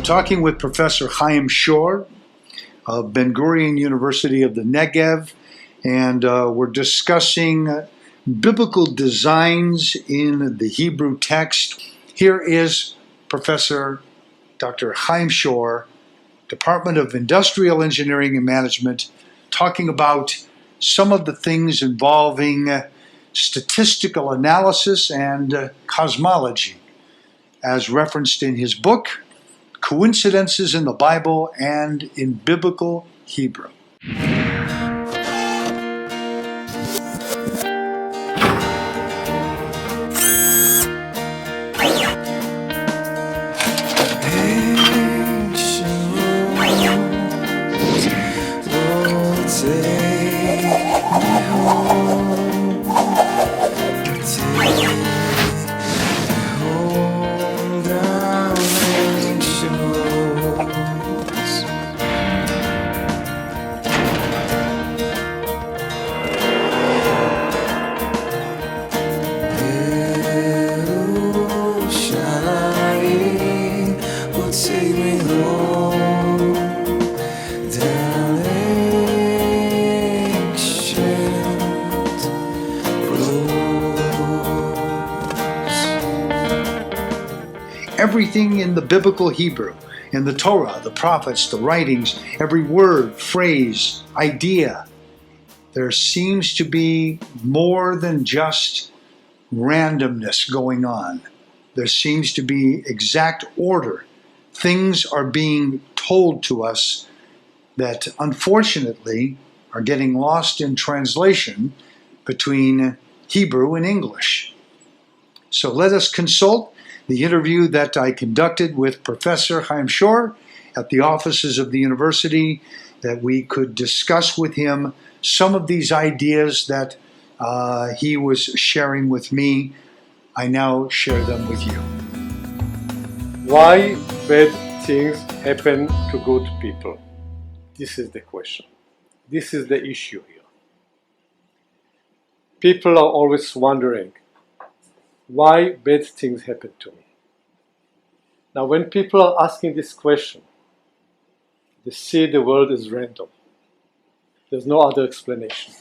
talking with Professor Haim of Ben Gurion University of the Negev, and we're discussing biblical designs in the Hebrew text. Here is Professor Dr. Haim Shor, Department of Industrial Engineering and Management, talking about some of the things involving statistical analysis and cosmology, as referenced in his book, Coincidences in the Bible and in Biblical Hebrew. Everything in the biblical Hebrew, in the Torah, the prophets, the writings, every word, phrase, idea, there seems to be more than just randomness going on. There seems to be exact order. Things are being told to us that unfortunately are getting lost in translation between Hebrew and English. So let us consult the interview that I conducted with Professor Haim Shor at the offices of the university, that we could discuss with him some of these ideas that he was sharing with me. I now share them with you. Why bad things happen to good people? This is the question. This is the issue here. People are always wondering, why bad things happen to me? Now, when people are asking this question, they see the world as random. There's no other explanation.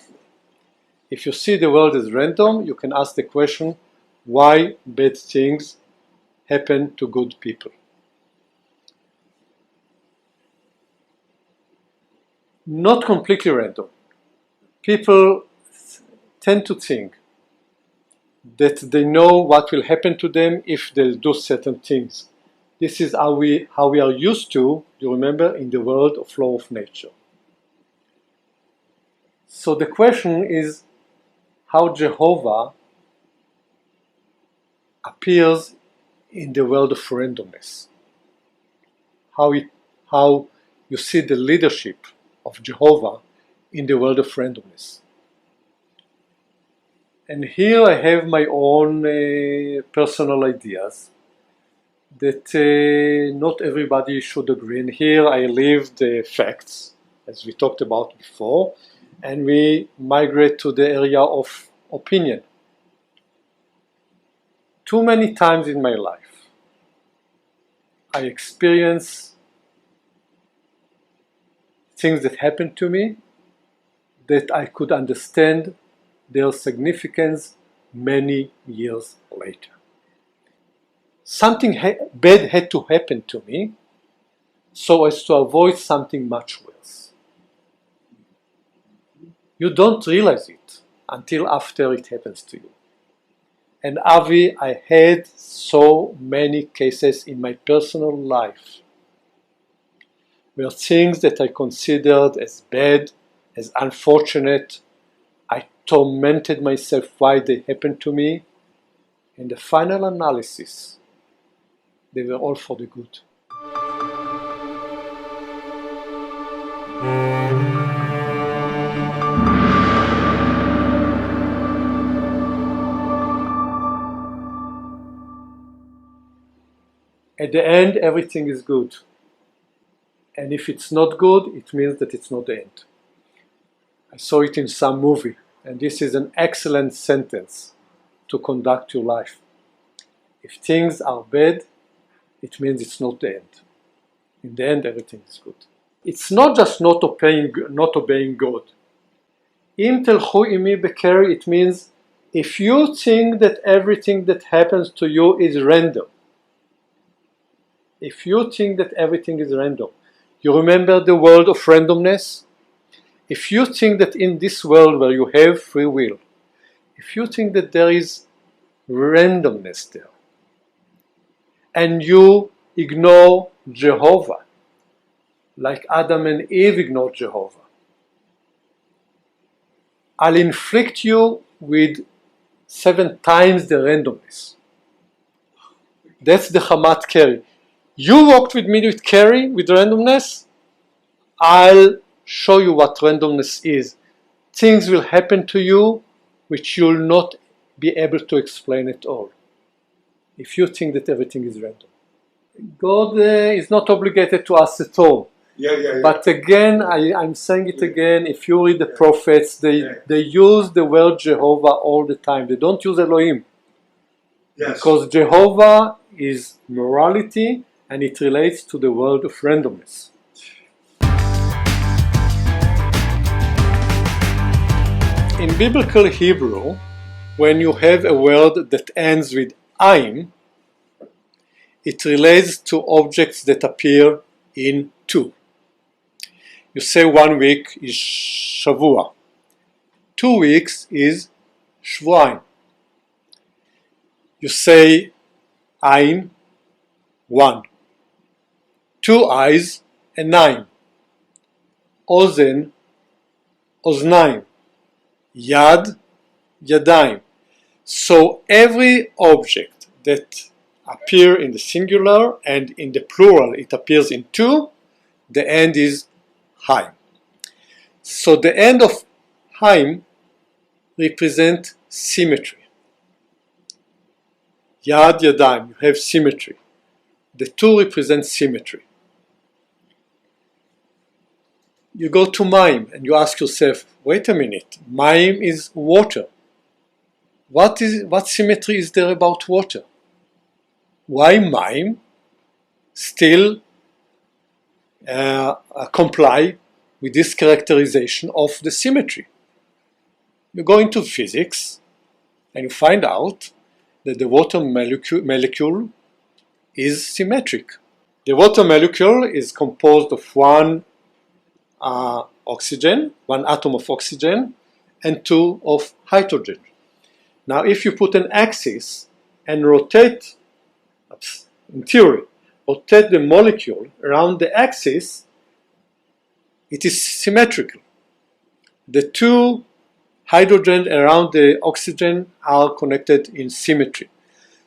If you see the world as random, you can ask the question, why bad things happen to good people? Not completely random. People tend to think that they know what will happen to them if they'll do certain things. This is how we are used to, you remember, in the world of law of nature. So the question is how Jehovah appears in the world of randomness. How you see the leadership of Jehovah in the world of randomness. And here I have my own personal ideas that not everybody should agree. And here I leave the facts, as we talked about before, and we migrate to the area of opinion. Too many times in my life, I experience things that happened to me that I could understand their significance many years later. Something bad had to happen to me so as to avoid something much worse. You don't realize it until after it happens to you. And Avi, I had so many cases in my personal life where things that I considered as bad, as unfortunate, I tormented myself why they happened to me. In the final analysis, they were all for the good. At the end, everything is good. And if it's not good, it means that it's not the end. I saw it in some movie, and this is an excellent sentence to conduct your life. If things are bad, it means it's not the end. In the end, everything is good. It's not just not obeying God. Im telchu imi bekeri, it means if you think that everything that happens to you is random, if you think that everything is random, you remember the world of randomness? If you think that in this world where you have free will, if you think that there is randomness there, and you ignore Jehovah, like Adam and Eve ignored Jehovah, I'll inflict you with 7 times the randomness. That's the Hamat carry. You walked with me with carry, with randomness, I'll show you what randomness is. Things will happen to you which you'll not be able to explain at all, if you think that everything is random. God is not obligated to us at all. Yeah. But again, I'm saying it again, if you read the prophets, they use the word Jehovah all the time. They don't use Elohim. Yes. Because Jehovah is morality and it relates to the world of randomness. In biblical Hebrew, when you have a word that ends with Haim, it relates to objects that appear in 2. You say 1 week is Shavua, 2 weeks is Shvuaim. You say Ein, 1, 2 eyes, a 9, Ozen, Oznaim, Yad, Yadayim. So every object that appears in the singular and in the plural it appears in 2, the end is Haim. So the end of Haim represent symmetry. Yad, Yadayim, you have symmetry. The 2 represent symmetry. You go to Mayim and you ask yourself, wait a minute, Mayim is water. What symmetry is there about water? Why Mayim still comply with this characterization of the symmetry? You go into physics and you find out that the water molecule is symmetric. The water molecule is composed of one atom of oxygen and 2 of hydrogen. Now if you put an axis and rotate, in theory, rotate the molecule around the axis, it is symmetrical. The 2 hydrogen around the oxygen are connected in symmetry.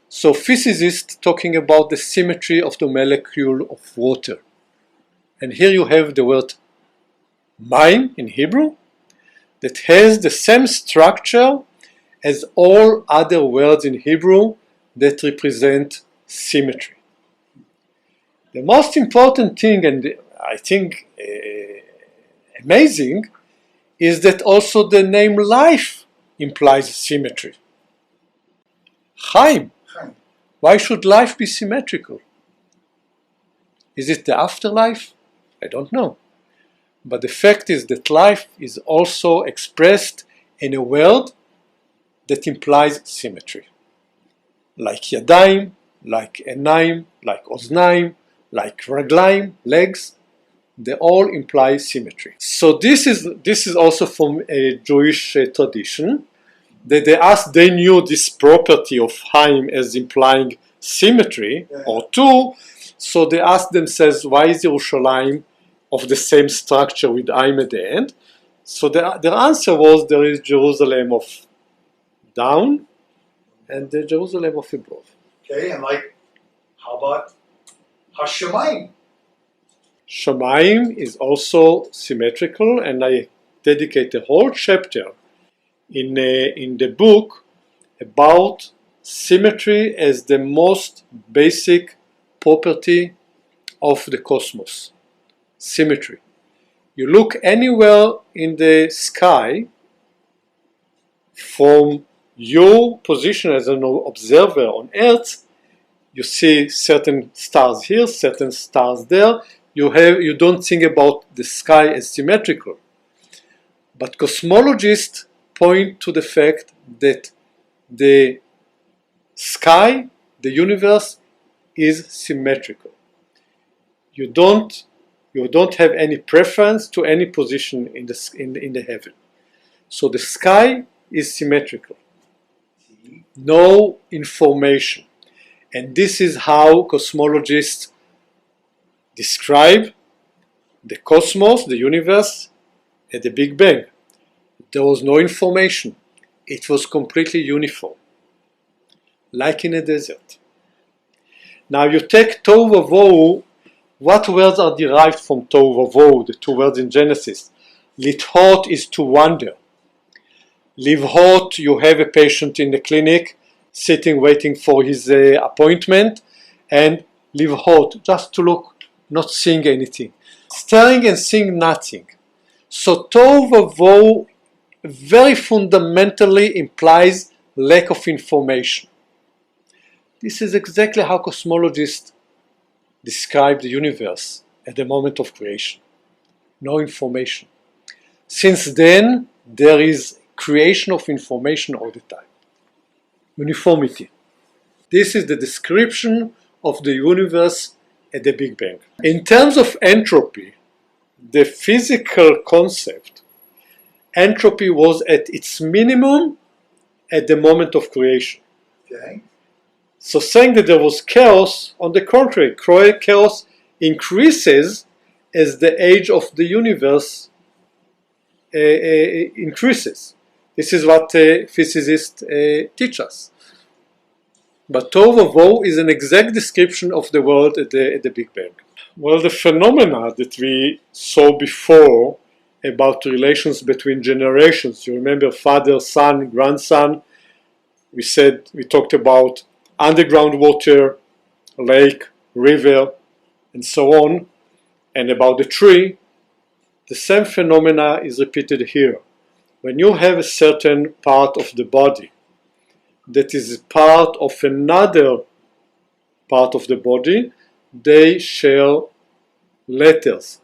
So physicists talking about the symmetry of the molecule of water. And here you have the word Mayim in Hebrew that has the same structure as all other words in Hebrew that represent symmetry. The most important thing, and I think amazing, is that also the name life implies symmetry. Haim. Why should life be symmetrical? Is it the afterlife? I don't know. But the fact is that life is also expressed in a word that implies symmetry. Like Yadayim, like Enaim, like Oznaim, like Raglaim, legs, they all imply symmetry. So this is also from a Jewish tradition, that they knew this property of Haim as implying symmetry, or 2, so they asked themselves, why is Yerushalayim of the same structure with Haim at the end? So their answer was, there is Jerusalem of down and the Jerusalem of above. Okay, and how about Hashemayim? Shamayim is also symmetrical, and I dedicate a whole chapter in the book about symmetry as the most basic property of the cosmos. Symmetry. You look anywhere in the sky, from your position as an observer on Earth, you see certain stars here, certain stars there, you don't think about the sky as symmetrical. But cosmologists point to the fact that the sky, the universe, is symmetrical. You don't have any preference to any position in the heaven. So the sky is symmetrical. No information. And this is how cosmologists describe the cosmos, the universe, at the Big Bang. There was no information. It was completely uniform, like in a desert. Now you take tohu vavohu. What words are derived from tohu vavohu, the two words in Genesis? Lithot is to wonder. Livhot, you have a patient in the clinic, sitting waiting for his appointment, and livhot, just to look, not seeing anything. Staring and seeing nothing. So tohu vavohu very fundamentally implies lack of information. This is exactly how cosmologists describe the universe at the moment of creation. No information. Since then, there is creation of information all the time. Uniformity. This is the description of the universe at the Big Bang. In terms of entropy, the physical concept, entropy was at its minimum at the moment of creation. Okay. So saying that there was chaos, on the contrary, chaos increases as the age of the universe increases. This is what physicists teach us. But tohu vavohu is an exact description of the world at the Big Bang. Well, the phenomena that we saw before about relations between generations, you remember father, son, grandson, we talked about underground water, lake, river, and so on, and about the tree. The same phenomena is repeated here. When you have a certain part of the body that is part of another part of the body, they share letters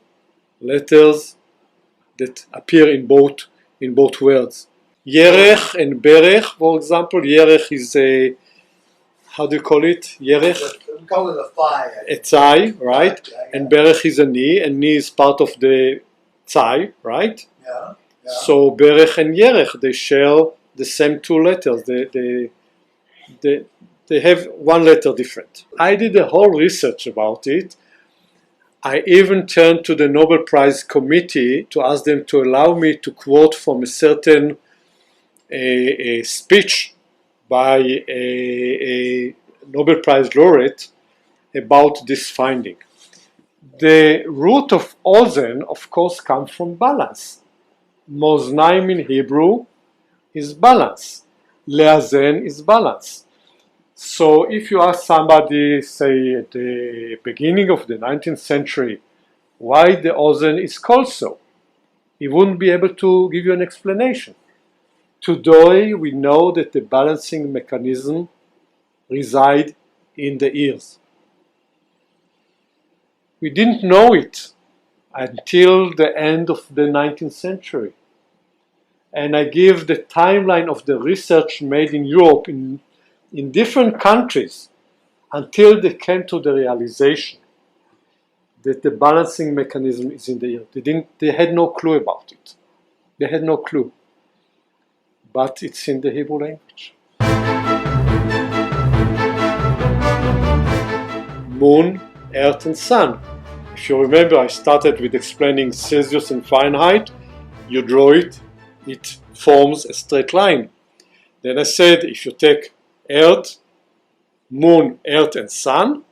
that appear in both words. Yerech and berech, for example. Yerech is a, how do you call it? Yerech? We call it a thigh. A thigh, right? Yeah. And berech is a knee, and knee is part of the thigh, right? Yeah. So berech and yerech, they share the same two letters. They have one letter different. I did a whole research about it. I even turned to the Nobel Prize committee to ask them to allow me to quote from a certain a speech by a Nobel Prize laureate about this finding. The root of ozen, of course, comes from balance. Moznaim in Hebrew is balance. Leazen is balance. So if you ask somebody, say at the beginning of the 19th century, why the ozen is called so, he wouldn't be able to give you an explanation. Today we know that the balancing mechanism resides in the ears. We didn't know it until the end of the 19th century. And I give the timeline of the research made in Europe in different countries until they came to the realization that the balancing mechanism is in the ear. They had no clue about it. They had no clue. But it's in the Hebrew language. Moon, Earth, and Sun. If you remember, I started with explaining Celsius and Fahrenheit. You draw it, it forms a straight line. Then I said, if you take Earth, Moon, Earth, and Sun,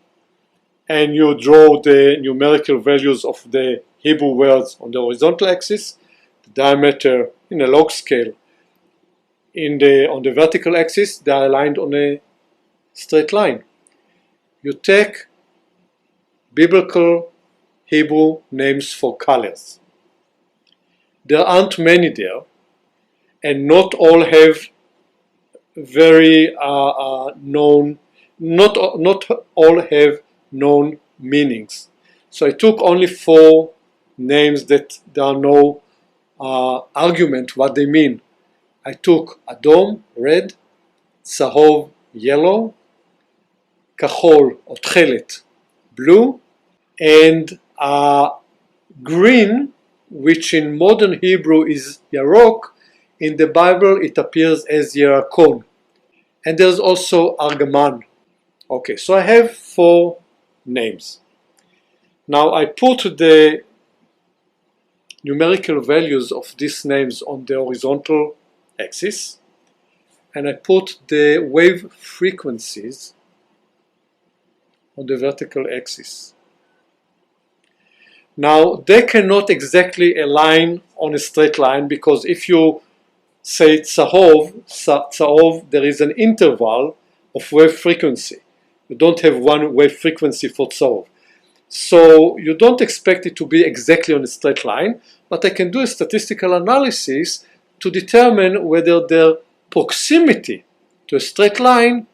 and you draw the numerical values of the Hebrew words on the horizontal axis, the diameter in a log scale, on the vertical axis, they are aligned on a straight line. You take biblical Hebrew names for colors. There aren't many there, and not all have very known. Not all have known meanings. So I took only 4 names that there are no argument what they mean. I took Adom, red, Tzahov, yellow, Kahol or Tchelet, blue, and green, which in modern Hebrew is Yarok. In the Bible it appears as Yerakon. And there's also Argaman. Okay, so I have 4 names. Now I put the numerical values of these names on the horizontal axis, and I put the wave frequencies on the vertical axis. Now they cannot exactly align on a straight line, because if you say Tzahov, there is an interval of wave frequency. You don't have one wave frequency for Tzahov. So you don't expect it to be exactly on a straight line, but I can do a statistical analysis to determine whether their proximity to a straight line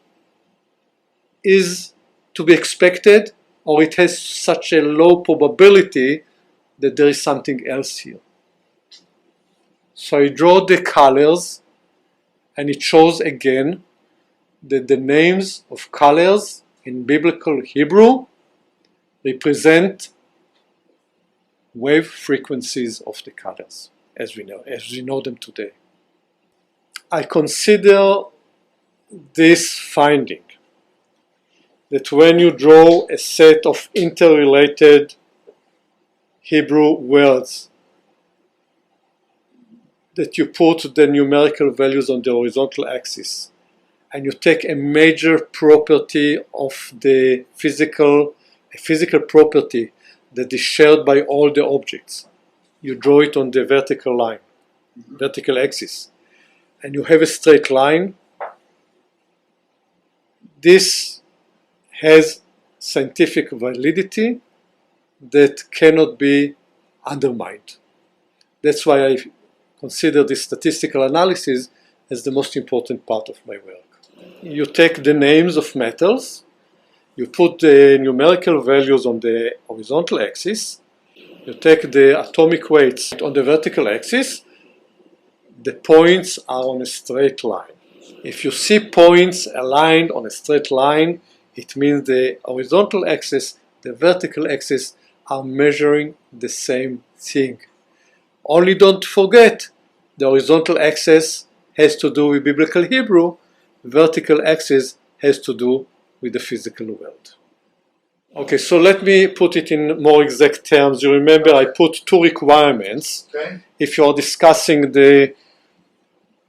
is to be expected, or it has such a low probability that there is something else here. So I draw the colors, and it shows again that the names of colors in biblical Hebrew represent wave frequencies of the colors as we know them today. I consider this finding that when you draw a set of interrelated Hebrew words, that you put the numerical values on the horizontal axis, and you take a major property of the physical property that is shared by all the objects. You draw it on the vertical line, vertical axis, and you have a straight line. This has scientific validity that cannot be undermined. That's why I consider this statistical analysis as the most important part of my work. You take the names of metals, you put the numerical values on the horizontal axis, you take the atomic weights on the vertical axis, the points are on a straight line. If you see points aligned on a straight line, it means the horizontal axis, the vertical axis are measuring the same thing. Only don't forget, the horizontal axis has to do with biblical Hebrew, vertical axis has to do with the physical world. Okay, so let me put it in more exact terms. You remember I put 2 requirements. Okay. If you are discussing the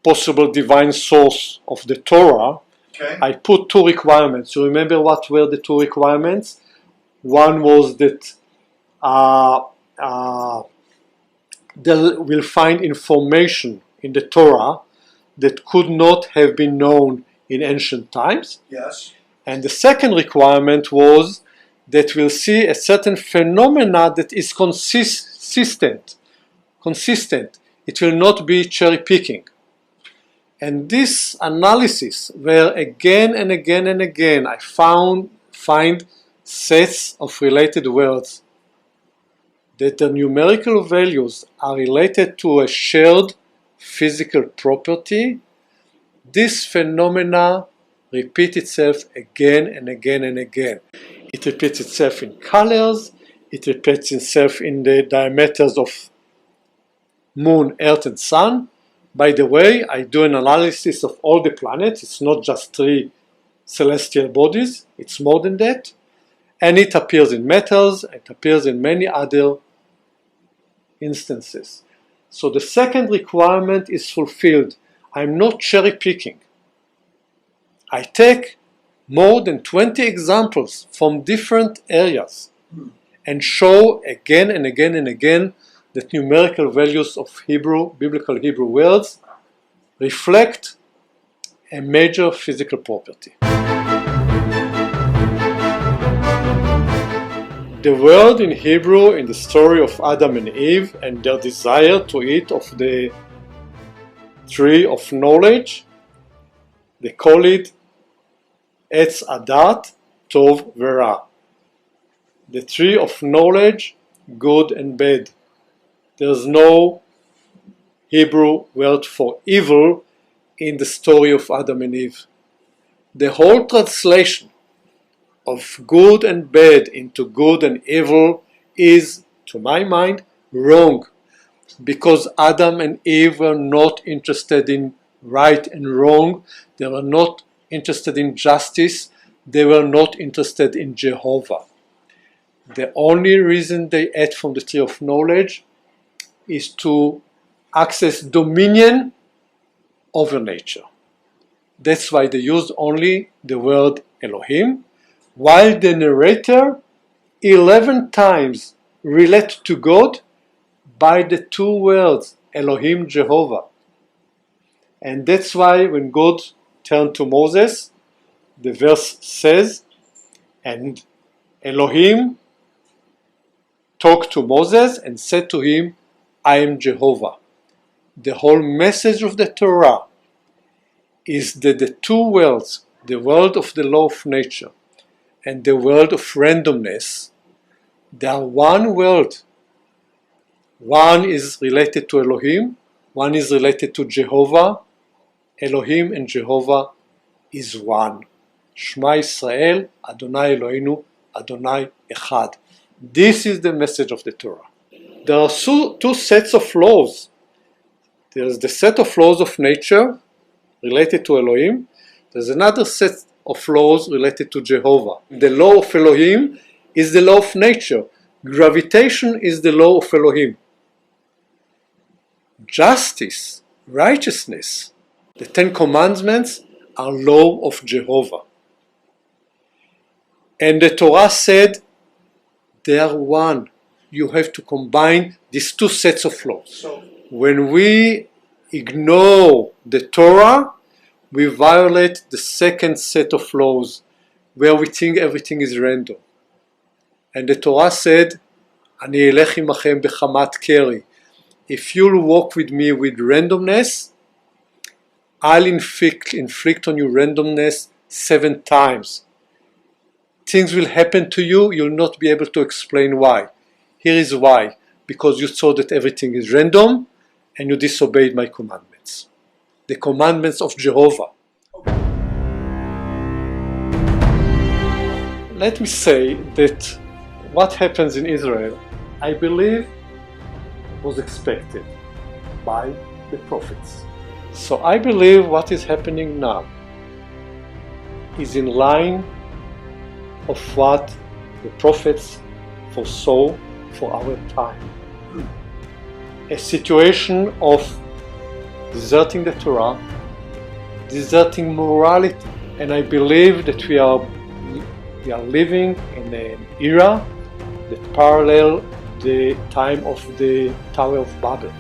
possible divine source of the Torah, Okay. I put 2 requirements. You remember what were the 2 requirements? One was that they will find information in the Torah that could not have been known in ancient times. Yes. And the second requirement was that we'll see a certain phenomena that is consistent. It will not be cherry picking. And this analysis, where again and again and again I find sets of related words that the numerical values are related to a shared physical property, this phenomena repeats itself again and again and again. It repeats itself in colors, it repeats itself in the diameters of moon, earth and sun. By the way, I do an analysis of all the planets. It's not just 3 celestial bodies, it's more than that. And it appears in metals, it appears in many other instances. So the second requirement is fulfilled. I'm not cherry picking. I take more than 20 examples from different areas and show again and again and again that numerical values of biblical Hebrew words reflect a major physical property. The word in Hebrew in the story of Adam and Eve and their desire to eat of the tree of knowledge, they call it Etz Adat Tov Vera. the tree of knowledge, good and bad. There's no Hebrew word for evil in the story of Adam and Eve. The whole translation of good and bad into good and evil is, to my mind, wrong, because Adam and Eve were not interested in right and wrong. They were not interested in justice. They were not interested in Jehovah. The only reason they ate from the tree of knowledge is to access dominion over nature. That's why they used only the word Elohim, while the narrator 11 times relates to God by the two words Elohim, Jehovah. And that's why when God turned to Moses, the verse says, and Elohim talked to Moses and said to him, I am Jehovah. The whole message of the Torah is that the two worlds, the world of the law of nature and the world of randomness, they are one world. One is related to Elohim, one is related to Jehovah. Elohim and Jehovah is one. Shema Yisrael, Adonai Eloheinu, Adonai Echad. This is the message of the Torah. There are two sets of laws. There's the set of laws of nature related to Elohim. There's another set of laws related to Jehovah. The law of Elohim is the law of nature. Gravitation is the law of Elohim. Justice, righteousness, the Ten Commandments are law of Jehovah. And the Torah said they are one. You have to combine these two sets of laws. When we ignore the Torah, we violate the second set of laws, where we think everything is random. And the Torah said, Ani elech imachem bechamat keri. If you'll walk with me with randomness, I'll inflict on you randomness 7 times. Things will happen to you, you'll not be able to explain why. Here is why. Because you saw that everything is random and you disobeyed my commandments. The commandments of Jehovah. Let me say that what happens in Israel, I believe, was expected by the prophets. So I believe what is happening now is in line of what the prophets foresaw for our time. A situation of deserting the Torah, deserting morality, and I believe that we are living in an era that parallels the time of the Tower of Babel.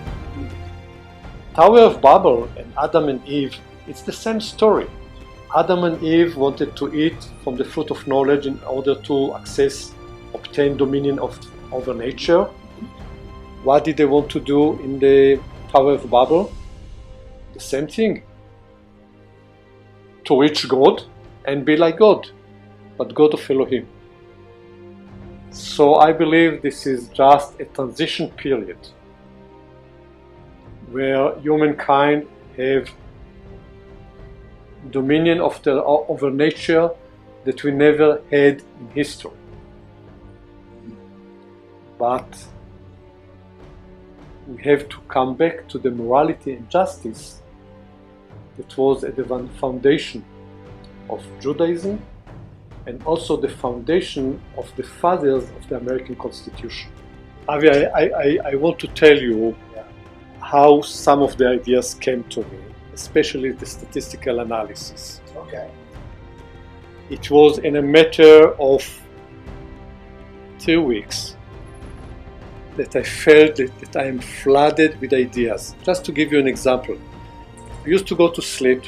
Tower of Babel and Adam and Eve, it's the same story. Adam and Eve wanted to eat from the fruit of knowledge in order to obtain dominion over nature. What did they want to do in the Tower of Babel? The same thing. To reach God and be like God, but God of Elohim. So I believe this is just a transition period where humankind have dominion over nature that we never had in history. But we have to come back to the morality and justice that was at the foundation of Judaism and also the foundation of the fathers of the American Constitution. Avi, I want to tell you how some of the ideas came to me, especially the statistical analysis. Okay. It was in a matter of 2 weeks that I felt that I am flooded with ideas. Just to give you an example, I used to go to sleep,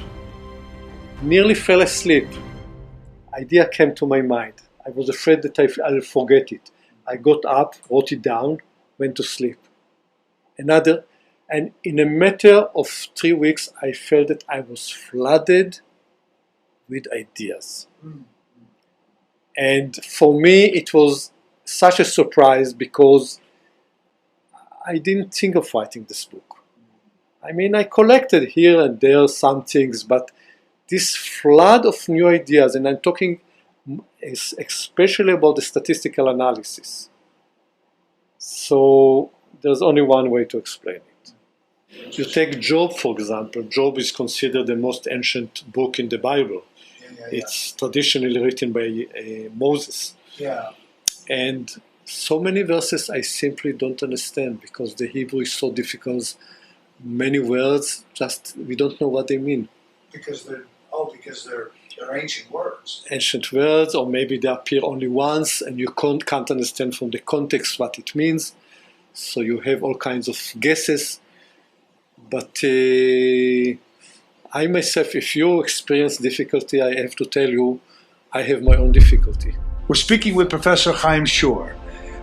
nearly fell asleep. Idea came to my mind. I was afraid that I'll forget it. I got up, wrote it down, went to sleep. And in a matter of 3 weeks, I felt that I was flooded with ideas. And for me, it was such a surprise because I didn't think of writing this book. I mean, I collected here and there some things, but this flood of new ideas, and I'm talking especially about the statistical analysis. So there's only one way to explain it. You take Job, for example. Job is considered the most ancient book in the Bible. It's traditionally written by Moses. Yeah. And so many verses I simply don't understand because the Hebrew is so difficult. Many words, just we don't know what they mean. Because they're ancient words. Ancient words, or maybe they appear only once and you can't understand from the context what it means. So you have all kinds of guesses. But I myself, if you experience difficulty, I have to tell you, I have my own difficulty. We're speaking with Professor Haim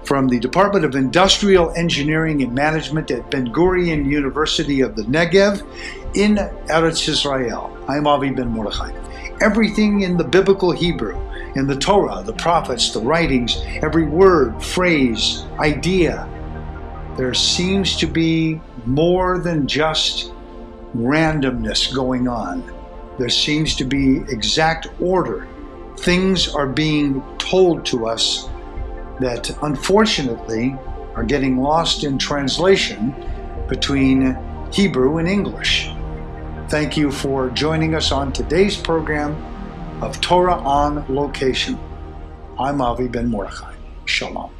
from the Department of Industrial Engineering and Management at Ben Gurion University of the Negev in Eretz Israel. I'm Avi Ben Mordechai. Everything in the biblical Hebrew, in the Torah, the prophets, the writings, every word, phrase, idea, there seems to be more than just randomness going on. There seems to be exact order. Things are being told to us that unfortunately are getting lost in translation between Hebrew and English. Thank you for joining us on today's program of Torah on Location. I'm Avi Ben Mordechai. Shalom.